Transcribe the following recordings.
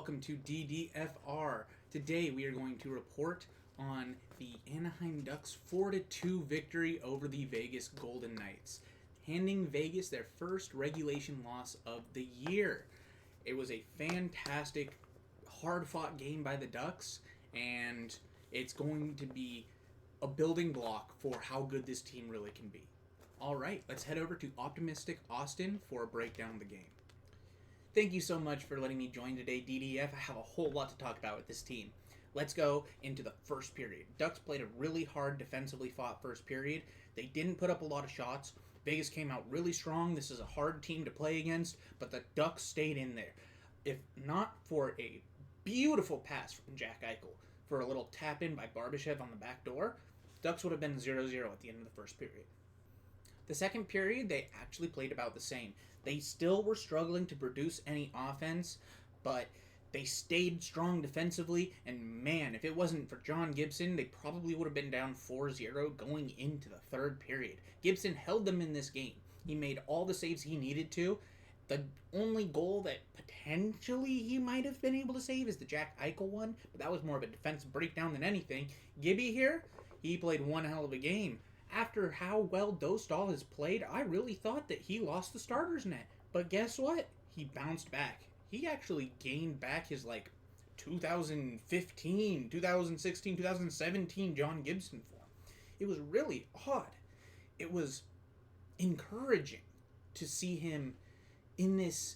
welcome to Ddfr. Today we are going to report on the Anaheim Ducks 4-2 victory over the Vegas Golden Knights, handing Vegas their first regulation loss of the year. It was a fantastic, hard-fought game by the Ducks, and it's going to be a building block for how good this team really can be. All right, let's head over to Optimistic Austin for a breakdown of the game. Thank you so much for letting me join today, DDF. I have a whole lot to talk about with this team. Let's go into the first period. Ducks played a really hard, defensively fought first period. They didn't put up a lot of shots. Vegas came out really strong. This is a hard team to play against, but the Ducks stayed in there. If not for a beautiful pass from Jack Eichel for a little tap-in by Barbashev on the back door, Ducks would have been 0-0 at the end of the first period. The second period, they actually played about the same. They still were struggling to produce any offense, but they stayed strong defensively, and man, if it wasn't for John Gibson, they probably would have been down 4-0 going into the third period. Gibson held them in this game. He made all the saves he needed to. The only goal that potentially he might have been able to save is the Jack Eichel one, but that was more of a defensive breakdown than anything. Gibby here, he played one hell of a game. After how well Dostal has played, I really thought that he lost the starter's net. But guess what? He bounced back. He actually gained back his, 2015, 2016, 2017 John Gibson form. It was really odd. It was encouraging to see him in this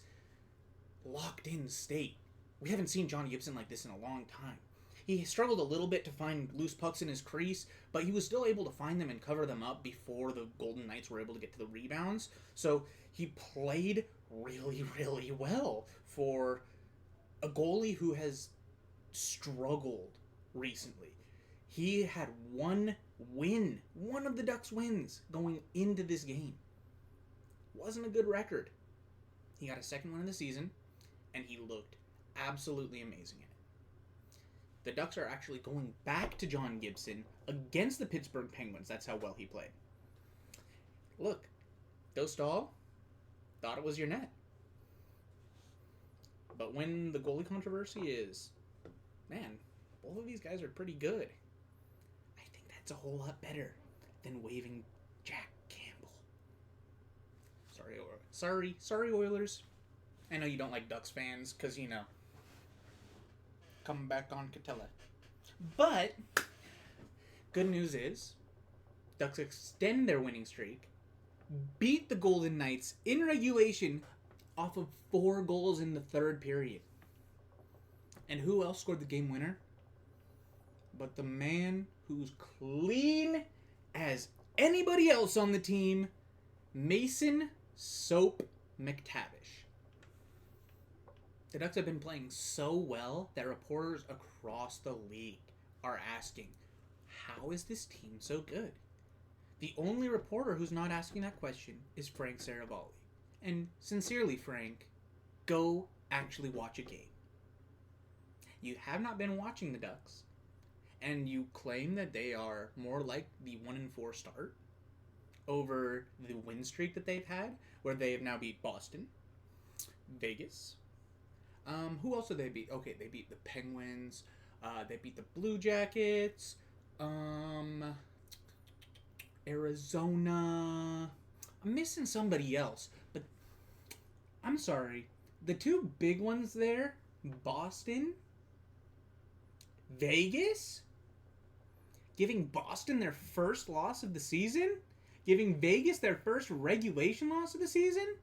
locked-in state. We haven't seen John Gibson like this in a long time. He struggled a little bit to find loose pucks in his crease, but he was still able to find them and cover them up before the Golden Knights were able to get to the rebounds. So he played really, really well for a goalie who has struggled recently. He had one win, one of the Ducks' wins going into this game. Wasn't a good record. He got a second win of the season, and he looked absolutely amazing in it. The Ducks are actually going back to John Gibson against the Pittsburgh Penguins. That's how well he played. Look, Dostal thought it was your net. But when the goalie controversy is, man, both of these guys are pretty good. I think that's a whole lot better than waving Jack Campbell. Sorry, Oilers. I know you don't like Ducks fans because, come back on Catella. But good news is Ducks extend their winning streak, beat the Golden Knights in regulation off of 4 goals in the third period. And who else scored the game winner? But the man who's clean as anybody else on the team, Mason Soap McTavish. The Ducks have been playing so well that reporters across the league are asking, how is this team so good? The only reporter who's not asking that question is Frank Saravalli. And sincerely, Frank, go actually watch a game. You have not been watching the Ducks, and you claim that they are more like the 1-4 start over the win streak that they've had, where they have now beat Boston, Vegas. Who else did they beat? Okay, they beat the Penguins. They beat the Blue Jackets. Arizona. I'm missing somebody else, but I'm sorry. The 2 big ones there, Boston, Vegas, giving Boston their first loss of the season, giving Vegas their first regulation loss of the season,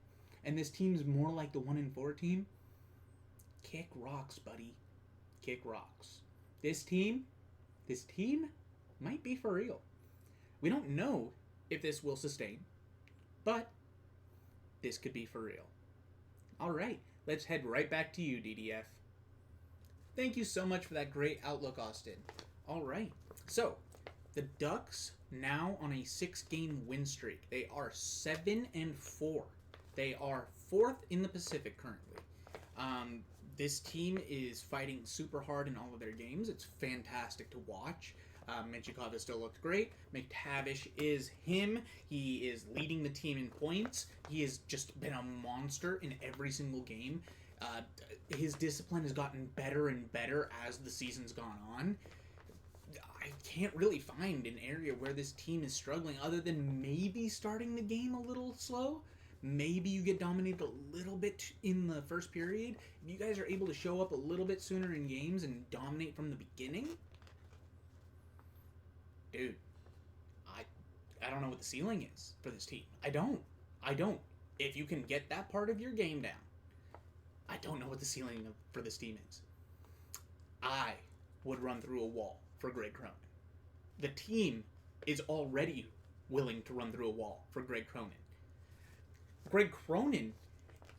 and this team's more like the 1-4 team. Kick rocks, buddy. Kick rocks. This team might be for real. We don't know if this will sustain, but this could be for real. All right, let's head right back to you, DDF. Thank you so much for that great outlook, Austin. All right, so the Ducks now on a 6-game win streak. They are 7-4. They are 4th in the Pacific currently. This team is fighting super hard in all of their games. It's fantastic to watch. Menchikov still looked great. McTavish is him. He is leading the team in points. He has just been a monster in every single game. His discipline has gotten better and better as the season's gone on. I can't really find an area where this team is struggling other than maybe starting the game a little slow. Maybe you get dominated a little bit in the first period. If you guys are able to show up a little bit sooner in games and dominate from the beginning, dude, I don't know what the ceiling is for this team. I don't. If you can get that part of your game down, I don't know what the ceiling for this team is. I would run through a wall for Greg Cronin. The team is already willing to run through a wall for Greg Cronin. Greg Cronin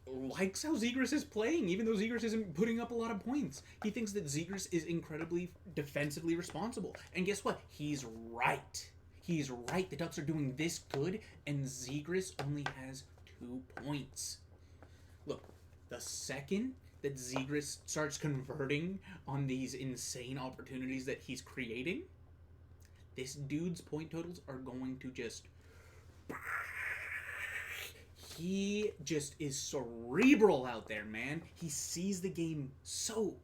likes how Zegras is playing, even though Zegras isn't putting up a lot of points. He thinks that Zegras is incredibly defensively responsible. And guess what? He's right. He's right. The Ducks are doing this good, and Zegras only has 2 points. Look, the second that Zegras starts converting on these insane opportunities that he's creating, this dude's point totals are going to just... He just is cerebral out there, man. He sees the game so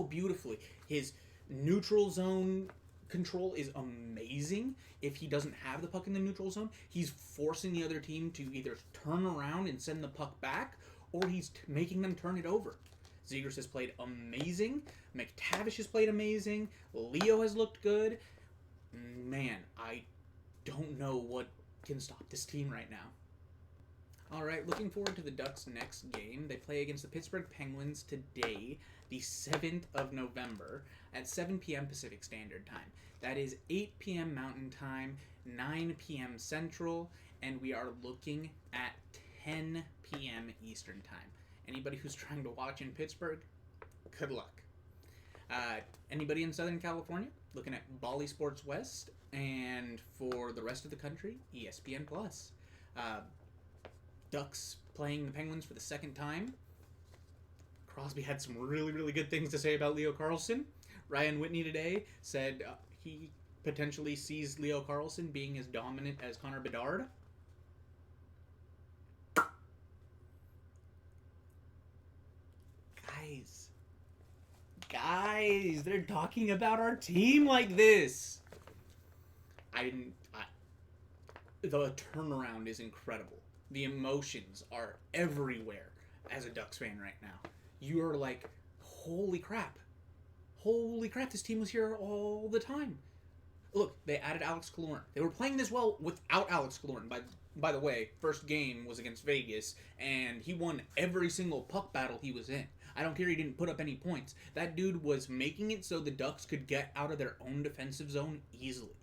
beautifully. His neutral zone control is amazing. If he doesn't have the puck in the neutral zone, he's forcing the other team to either turn around and send the puck back, or he's making them turn it over. Zegras has played amazing. McTavish has played amazing. Leo has looked good. Man, I don't know what can stop this team right now. Alright, looking forward to the Ducks' next game. They play against the Pittsburgh Penguins today, the 7th of November, at 7 p.m. Pacific Standard Time. That is 8 p.m. Mountain Time, 9 p.m. Central, and we are looking at 10 p.m. Eastern Time. Anybody who's trying to watch in Pittsburgh, good luck. Anybody in Southern California, looking at Bally Sports West, and for the rest of the country, ESPN+. Ducks playing the Penguins for the second time. Crosby had some really good things to say about Leo Carlsson. Ryan Whitney today said he potentially sees Leo Carlsson being as dominant as Connor Bedard. Guys, they're talking about our team like this. The turnaround is incredible. The emotions are everywhere as a Ducks fan right now. You are like, holy crap. Holy crap, this team was here all the time. Look, they added Alex Killorn. They were playing this well without Alex Killorn. By the way, first game was against Vegas, and he won every single puck battle he was in. I don't care he didn't put up any points. That dude was making it so the Ducks could get out of their own defensive zone easily.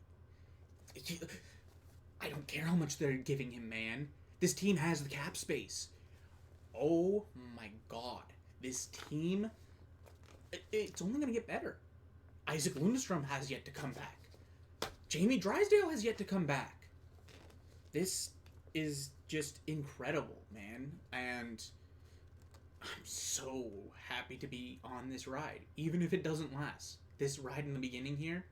I don't care how much they're giving him, man. This team has the cap space. Oh my god. This team, it's only going to get better. Isaac Lundestrom has yet to come back. Jamie Drysdale has yet to come back. This is just incredible, man. And I'm so happy to be on this ride, even if it doesn't last. This ride in the beginning here.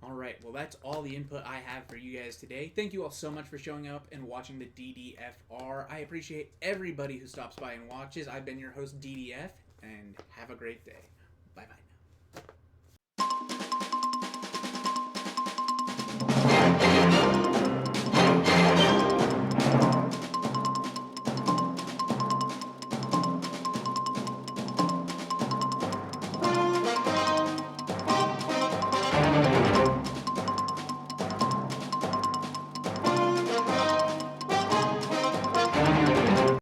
Alright, well that's all the input I have for you guys today. Thank you all so much for showing up and watching the DDFR. I appreciate everybody who stops by and watches. I've been your host, DDF, and have a great day. Bye-bye.